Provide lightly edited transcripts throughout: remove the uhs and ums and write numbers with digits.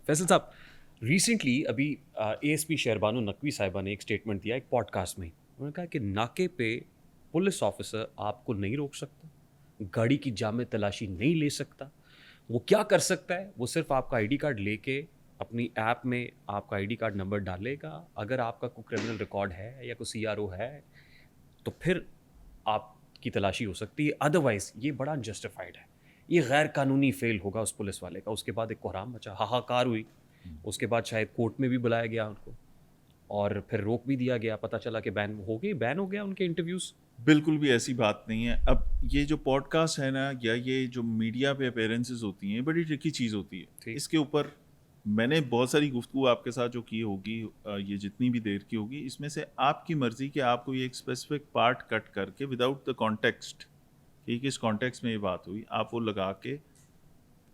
फैसल साहब, रिसेंटली अभी एएसपी शहरबानो नकवी साहिबा ने एक स्टेटमेंट दिया एक पॉडकास्ट में। उन्होंने कहा कि नाके पे पुलिस ऑफिसर आपको नहीं रोक सकता, गाड़ी की जामे तलाशी नहीं ले सकता। वो क्या कर सकता है, वो सिर्फ आपका आईडी कार्ड लेके अपनी ऐप में आपका आईडी कार्ड नंबर डालेगा। अगर आपका कोई क्रिमिनल रिकॉर्ड है या कोई सीआरओ है तो फिर आपकी तलाशी हो सकती है, अदरवाइज ये बड़ा अनजस्टिफाइड है, ये गैर कानूनी फेल होगा उस पुलिस वाले का। उसके बाद एक कोहराम मचा, हाहाकार हुई। उसके बाद शायद कोर्ट में भी बुलाया गया उनको और फिर रोक भी दिया गया। पता चला कि बैन हो गया उनके इंटरव्यूज़। बिल्कुल भी ऐसी बात नहीं है। अब ये जो पॉडकास्ट है ना, या ये जो मीडिया पे अपीयरेंसेस होती हैं, बड़ी ट्रिकी चीज़ होती है। इसके ऊपर मैंने बहुत सारी गुफ्तगू आपके साथ जो की होगी, ये जितनी भी देर की होगी, इसमें से आपकी मर्ज़ी कि आपको ये एक स्पेसिफिक पार्ट कट करके विदाउट द कॉन्टेक्स्ट कि किस कॉन्टेक्स्ट में ये बात हुई, आप वो लगा के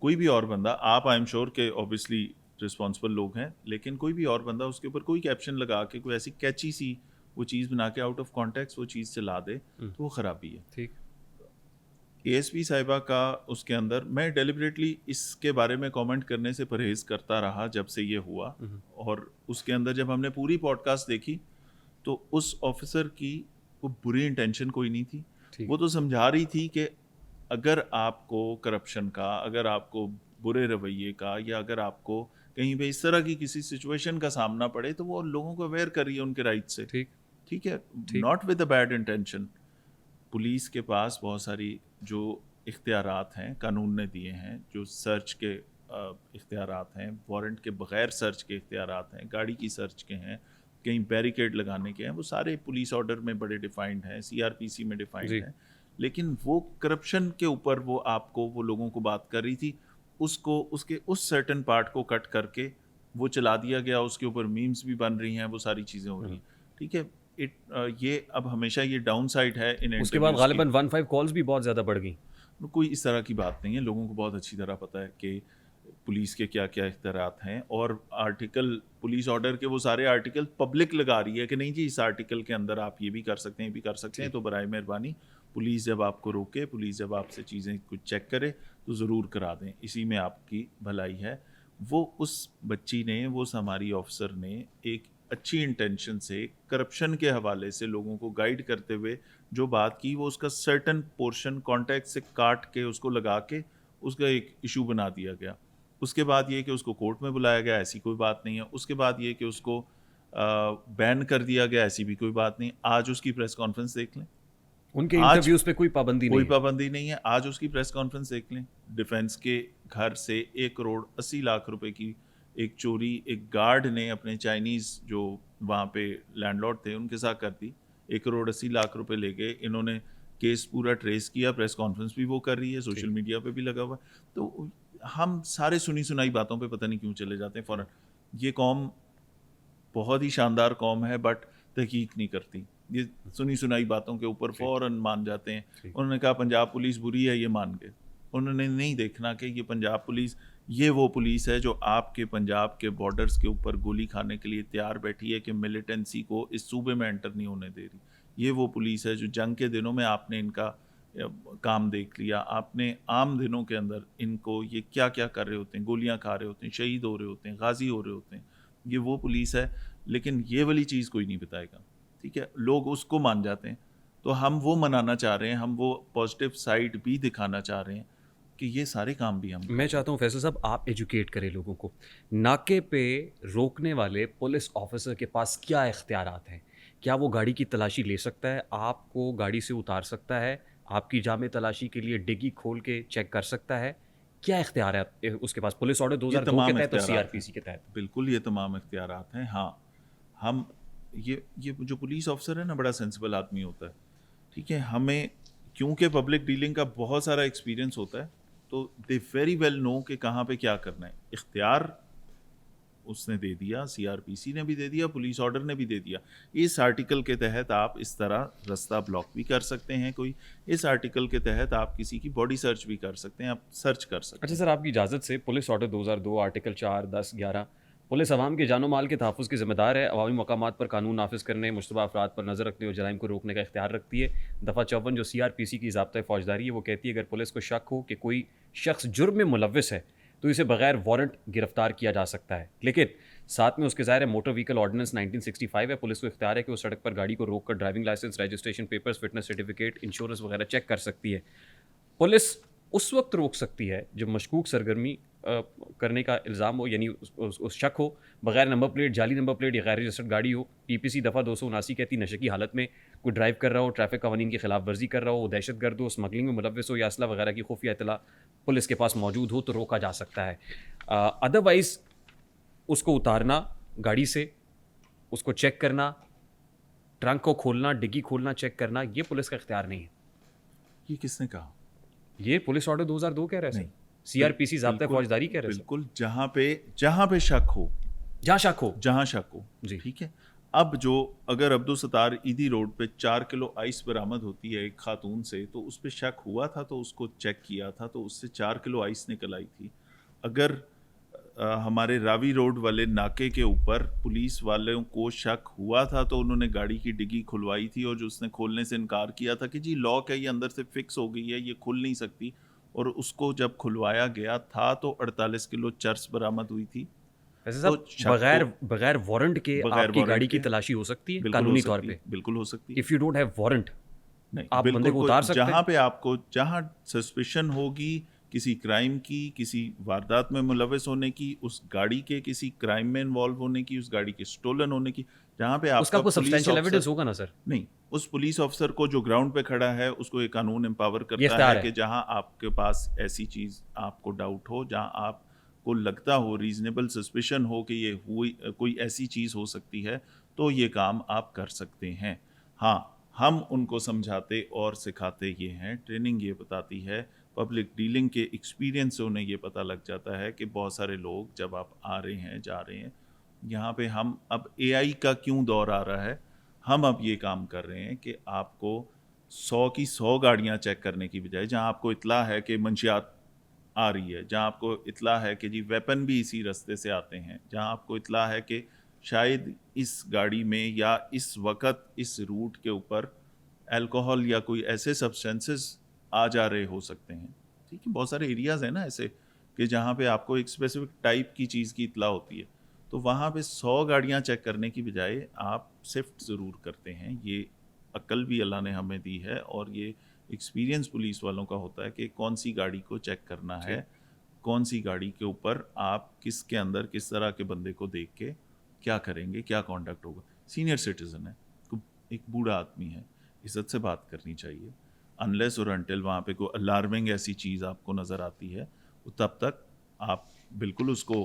कोई भी और बंदा, आप आई एम श्योर के ऑब्वियसली रिस्पॉन्सिबल लोग हैं, लेकिन कोई भी और बंदा उसके ऊपर कोई कैप्शन लगा के कोई ऐसी कैची सी वो चीज़ बना के आउट ऑफ कॉन्टेक्स्ट वो चीज़ चला दे तो वो ख़राबी है। ठीक। एएसपी साहिबा का उसके अंदर, मैं डेलिबरेटली इसके बारे में कमेंट करने से परहेज़ करता रहा जब से ये हुआ, और उसके अंदर जब हमने पूरी पॉडकास्ट देखी तो उस ऑफिसर की वो बुरी इंटेंशन कोई नहीं थी। वो तो समझा रही थी कि अगर आपको करप्शन का, अगर आपको बुरे रवैये का, या अगर आपको कहीं पे इस तरह की किसी सिचुएशन का सामना पड़े तो वो लोगों को अवेयर कर रही है उनके राइट से। ठीक है, not with a bad intention. Police के पास बहुत सारी जो इख्तियारात हैं कानून ने दिए हैं, जो सर्च के इख्तियारात हैं, वारंट के बग़ैर सर्च के इख्तियारात हैं, गाड़ी की सर्च के हैं, कहीं बैरिकेड लगाने के हैं, वो सारे पुलिस ऑर्डर में बड़े डिफाइंड हैं, सीआरपीसी में डिफाइंड हैं। लेकिन वो करप्शन के ऊपर वो आपको, वो लोगों को बात कर रही थी, उसको उसके उस सर्टेन पार्ट को कट करके वो चला दिया गया, उसके ऊपर मीम्स भी बन रही हैं, वो सारी चीज़ें हो रही हैं। ठीक है, ये अब हमेशा ये डाउन साइड है इन उसके बाद गालिबन 15 कॉल्स भी बहुत ज़्यादा बढ़ गई। कोई इस तरह की बात नहीं है, लोगों को बहुत अच्छी तरह पता है कि पुलिस के क्या क्या इख्तियारात हैं, और आर्टिकल, पुलिस ऑर्डर के वो सारे आर्टिकल पब्लिक लगा रही है कि नहीं जी इस आर्टिकल के अंदर आप ये भी कर सकते हैं, ये भी कर सकते हैं, तो बराए मेहरबानी पुलिस जब आपको रोके, पुलिस जब आपसे चीज़ें कुछ चेक करे तो ज़रूर करा दें, इसी में आपकी भलाई है। वो उस बच्ची ने, वो हमारी ऑफिसर ने एक अच्छी इंटेंशन से करप्शन के हवाले से लोगों को गाइड करते हुए जो बात की, वो उसका सर्टन पोर्शन कॉन्टेक्ट से काट के उसको लगा के उसका एक इशू बना दिया गया। उसके बाद ये कि उसको कोर्ट में बुलाया गया, ऐसी कोई बात नहीं है। उसके बाद ये कि उसको बैन कर दिया गया, ऐसी भी कोई बात नहीं। आज उसकी प्रेस कॉन्फ्रेंस देख लें, उनके इंटरव्यूज पे कोई पाबंदी नहीं है। आज उसकी प्रेस कॉन्फ्रेंस देख लें, डिफेंस के घर से 1 करोड़ 80 लाख रुपए की एक चोरी एक गार्ड ने अपने चाइनीज़ जो वहाँ पे लैंडलॉर्ड थे उनके साथ कर दी। 1 करोड़ 80 लाख रुपए ले गए। इन्होंने केस पूरा ट्रेस किया, प्रेस कॉन्फ्रेंस भी वो कर रही है, सोशल मीडिया पे भी लगा हुआ। तो हम सारे सुनी सुनाई बातों पे पता नहीं क्यों चले जाते हैं फ़ौरन। ये कौम बहुत ही शानदार कौम है, बट तहकीक नहीं करती, ये सुनी सुनाई बातों के ऊपर फ़ौरन मान जाते हैं। उन्होंने कहा पंजाब पुलिस बुरी है, ये मान गए। उन्होंने नहीं देखना कि ये पंजाब पुलिस, ये वो पुलिस है जो आपके पंजाब के बॉर्डर्स के ऊपर गोली खाने के लिए तैयार बैठी है कि मिलिटेंसी को इस सूबे में एंटर नहीं होने दे रही। ये वो पुलिस है जो जंग के दिनों में आपने इनका काम देख लिया, आपने आम दिनों के अंदर इनको ये क्या क्या कर रहे होते हैं, गोलियां खा रहे होते हैं, शहीद हो रहे होते हैं, गाजी हो रहे होते हैं। ये वो पुलिस है, लेकिन ये वाली चीज़ कोई नहीं बताएगा। ठीक है, लोग उसको मान जाते हैं, तो हम वो मनाना चाह रहे हैं, हम वो पॉजिटिव साइड भी दिखाना चाह रहे हैं कि ये सारे काम भी हम। मैं चाहता हूँ फैसल साहब आप एजुकेट करें लोगों को, नाके पे रोकने वाले पुलिस ऑफिसर के पास क्या इख्तियारात हैं? क्या वो गाड़ी की तलाशी ले सकता है, आपको गाड़ी से उतार सकता है, आपकी जामे तलाशी के लिए डिग्गी खोल के चेक कर सकता है? क्या इख्तियार है उसके पास पुलिस ऑर्डर 2002 के तहत और सीआरपीसी के तहत? बिल्कुल, ये तमाम इख्तियारात हैं। हाँ, हम ये जो पुलिस ऑफिसर है ना, बड़ा सेंसिबल आदमी होता है। ठीक है, हमें क्योंकि पब्लिक डीलिंग का बहुत सारा एक्सपीरियंस होता है, तो दे वेरी वेल नो कि कहाँ पे क्या करना है। इख्तियार उसने दे दिया, सीआरपीसी ने भी दे दिया, पुलिस ऑर्डर ने भी दे दिया। इस आर्टिकल के तहत आप इस तरह रास्ता ब्लॉक भी कर सकते हैं कोई, इस आर्टिकल के तहत आप किसी की बॉडी सर्च भी कर सकते हैं, आप सर्च कर सकते हैं। अच्छा सर, आपकी इजाज़त से पुलिस ऑर्डर 2002 आर्टिकल 4, 10, 11 पुलिस अवाम के जानो माल के तहफ़्फ़ुज़ की ज़िम्मेदार है, अवामी मकामात पर कानून नाफिज करने, मुश्तबा अफराद पर नज़र रखने और जराइम को रोकने का इख्तियार रखती है। दफ़ा 54 जो सीआरपीसी की ज़ाब्ता फ़ौजदारी है, वो कहती है अगर पुलिस को शक हो कि कोई शख्स जुर्म में मुलव्विस है تو اسے بغیر وارنٹ گرفتار کیا جا سکتا ہے. لیکن ساتھ میں اس کے ظاہر ہے موٹر وہیکل آرڈیننس 1965 ہے. پولیس کو اختیار ہے کہ وہ سڑک پر گاڑی کو روک کر driving licence, registration papers, fitness certificate, insurance وغیرہ چیک کر سکتی ہے. پولیس اس وقت روک سکتی ہے جب مشکوک سرگرمی کرنے کا الزام ہو, یعنی اس شک ہو, بغیر نمبر پلیٹ, جعلی نمبر پلیٹ یا غیر رجسٹرڈ گاڑی ہو. ٹی پی سی دفعہ 279 کہتی نشے کی حالت میں کوئی ڈرائیو کر رہا ہو, ٹریفک قوانین کی خلاف ورزی کر رہا ہو, دہشت گرد ہو, اسمگلنگ میں ملوث ہو یا اسلحہ وغیرہ کی خفیہ اطلاع پولیس کے پاس موجود ہو تو روکا جا سکتا ہے. ادروائز اس کو اتارنا گاڑی سے, اس کو چیک کرنا, ٹرنک کو کھولنا, ڈگی کھولنا, چیک کرنا, یہ پولیس کا اختیار نہیں ہے. یہ کس نے کہا؟ یہ پولیس آرڈر 2002 کہہ رہے ہیں, سی آر پی سی ضابطۂ فوجداری کہہ رہے ہیں. بالکل, جہاں پہ شک ہو, جہاں شک ہو جی ٹھیک ہے. اب جو اگر عبدالستار ایدھی روڈ پہ 4 کلو آئس برآمد ہوتی ہے ایک خاتون سے, تو اس پہ شک ہوا تھا تو اس کو چیک کیا تھا تو اس سے 4 کلو آئس نکل آئی تھی. اگر ہمارے راوی روڈ والے ناکے کے اوپر پولیس والوں کو شک ہوا تھا تو انہوں نے گاڑی کی ڈگی کھلوائی تھی, اور جو اس نے کھولنے سے انکار کیا تھا کہ جی لاک ہے, یہ اندر سے فکس ہو گئی ہے, یہ کھل نہیں سکتی, اور اس کو جب کھلوایا گیا تھا تو 48 کلو چرس برآمد ہوئی تھی. بغیر وارنٹ کے آپ کی گاڑی کی تلاشی ہو سکتی ہے قانونی طور پہ؟ بالکل ہو سکتی ہے. If you don't have warrant نہیں, آپ بندے کو اتار سکتے ہیں. جہاں پہ آپ کو, جہاں سسپیشن ہوگی کسی کرائم کی, کسی واردات میں ملوث ہونے کی, اس گاڑی کے کسی کرائم میں انوالو ہونے کی, اس گاڑی کے سٹولن ہونے کی, جہاں پہ آپ اس کا کوئی سبسٹینشیل ایویڈنس ہوگا نا سر؟ نہیں, اس پولیس آفیسر کو جو گراؤنڈ پہ کھڑا ہے اس کو یہ قانون امپاور کرتا ہے کہ جہاں آپ کے پاس ایسی چیز آپ کو ڈاؤٹ ہو, جہاں آپ کو لگتا ہو, ریزنیبل سسپیشن ہو کہ یہ ہوئی کوئی ایسی چیز ہو سکتی ہے, تو یہ کام آپ کر سکتے ہیں. ہاں, ہم ان کو سمجھاتے اور سکھاتے یہ ہیں, ٹریننگ یہ بتاتی ہے, پبلک ڈیلنگ کے ایکسپیرینس سے انہیں یہ پتہ لگ جاتا ہے کہ بہت سارے لوگ جب آپ آ رہے ہیں, جا رہے ہیں, یہاں پہ ہم اب اے آئی کا کیوں دور آ رہا ہے, ہم اب یہ کام کر رہے ہیں کہ آپ کو 100 کی 100 گاڑیاں چیک کرنے کی بجائے, جہاں آپ کو اطلاع ہے کہ منشیات آ رہی ہے, جہاں آپ کو اطلاع ہے کہ جی ویپن بھی اسی رستے سے آتے ہیں, جہاں آپ کو اطلاع ہے کہ شاید اس گاڑی میں یا اس وقت اس روٹ کے اوپر الکوہول یا کوئی ایسے سبسٹینسز آ جا رہے ہو سکتے ہیں. ٹھیک ہے, بہت سارے ایریاز ہیں نا ایسے کہ جہاں پہ آپ کو ایک اسپیسیفک ٹائپ کی چیز کی اطلاع ہوتی ہے, تو وہاں پہ 100 گاڑیاں چیک کرنے کی بجائے آپ شفٹ ضرور کرتے ہیں. یہ عقل بھی اللہ نے ہمیں دی ہے, اور یہ ایکسپیرینس پولیس والوں کا ہوتا ہے کہ کون سی گاڑی کو چیک کرنا ہے, کون سی گاڑی کے اوپر آپ کس کے اندر کس طرح کے بندے کو دیکھ کے کیا کریں گے, کیا کانڈکٹ ہوگا. سینئر سٹیزن ہے, ایک بوڑھا آدمی ہے, عزت سے بات کرنی چاہیے. انلیس اور انٹل وہاں پہ کوئی الارمنگ ایسی چیز آپ کو نظر آتی ہے, تب تک آپ بالکل اس کو,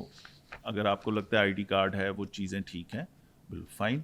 اگر آپ کو لگتا ہے آئی ڈی کارڈ ہے, وہ چیزیں ٹھیک ہیں, بالکل فائن,